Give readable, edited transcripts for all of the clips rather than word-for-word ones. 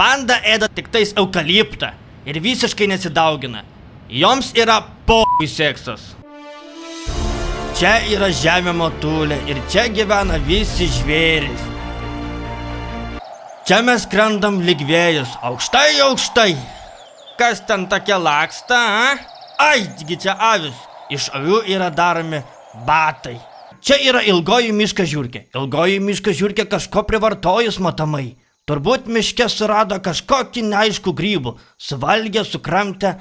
panda ėda tik tais eukaliptą ir visiškai nesidaugina. Joms yra p***ui seksas. Čia yra žemė motulė ir čia gyvena visi žvėrys. Čia mes skrendam lyg vėjus, aukštai, aukštai. Kas ten tokia laksta, a? Ai, taigi čia avis. Iš avių yra daromi batai. Čia yra ilgoji miška žiurkė. Ilgoji miška žiurkė kažko privartojus matomai. Turbūt miške surado kažkokį neaiškų grybų. Suvalgė, sukramtė.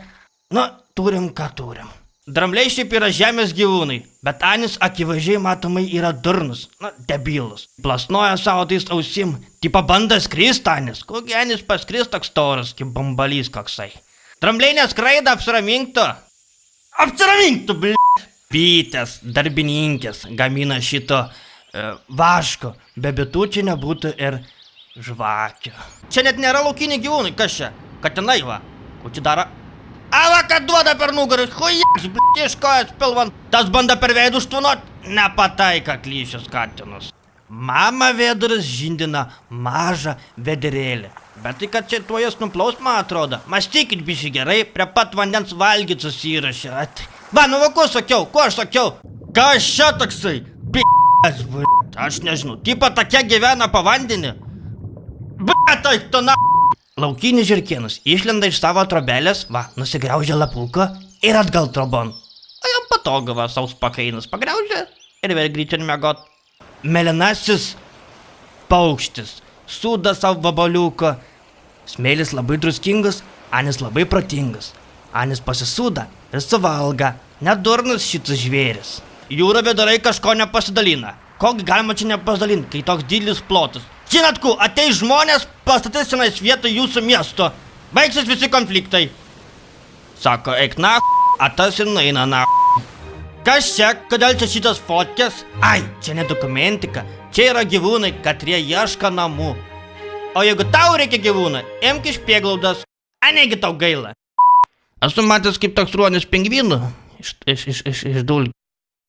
Nu, turim ką turim. Drambliai šiaip yra žemės gyvūnai, bet Anis akivaizdžiai matomai yra durnus, debilus. Plasnoja savo tais ausim, tipo banda skrist Anis. Kogi Anis paskris toks storas, kaip bambalys koksai. Drambliai neskraida, apsiraminktų. Apsiraminktų, bl***. Bitės, darbininkės, gamina šito vaško, be bitų čia nebūtų ir žvakių. Čia net nėra laukiniai gyvūnai, kas čia? Katinai va, ko čia daro? Ava, kad duoda per nugarus, hujaks, bl***, iš kojas pilvant. Tas banda per veidus štunot, nepataika klyšius katinus. Mama veduris žindina mažą vederėlį. Bet tai, kad čia tuo jas nuplaus, man atrodo. Mąstykit bišį gerai, prie pat vandens valgyt susirašė. Va, nu va, ko aš sakiau? Kas čia toksai? P***as, bl***, aš nežinau. Tipo tokia gyvena po vandenį. Tai tu na... Laukinis žirkėnus išlenda iš savo trobelės, va, nusigriaužia lapulką ir atgal trobon. O jam patogu, va, saus pakainas pagriaužia ir vėl greičiau miegot. Melinasis paukštis suda savo vabaliuką. Smėlis labai druskingas, Anis labai protingas. Anis pasisuda ir suvalga. Nedurnas šitas žvėris. Jūra vedarai kažko nepasidalina. Kokį galima čia nepasidalinti, kai toks didelis plotas? Žinot, ku, ateis žmonės, pastatys senais vietą jūsų miesto. Baigsis visi konfliktai. Sako, eik na, a tas ir nueina na. Kas čia, kodėl čia šitas fotkės? Ai, čia ne dokumentika, čia yra gyvūnai, katrie ieško namų. O jeigu tau reikia gyvūną, imk iš prieglaudos, a negi tau gaila. Esu matęs kaip toks ruonis pingvinų iš dulkių.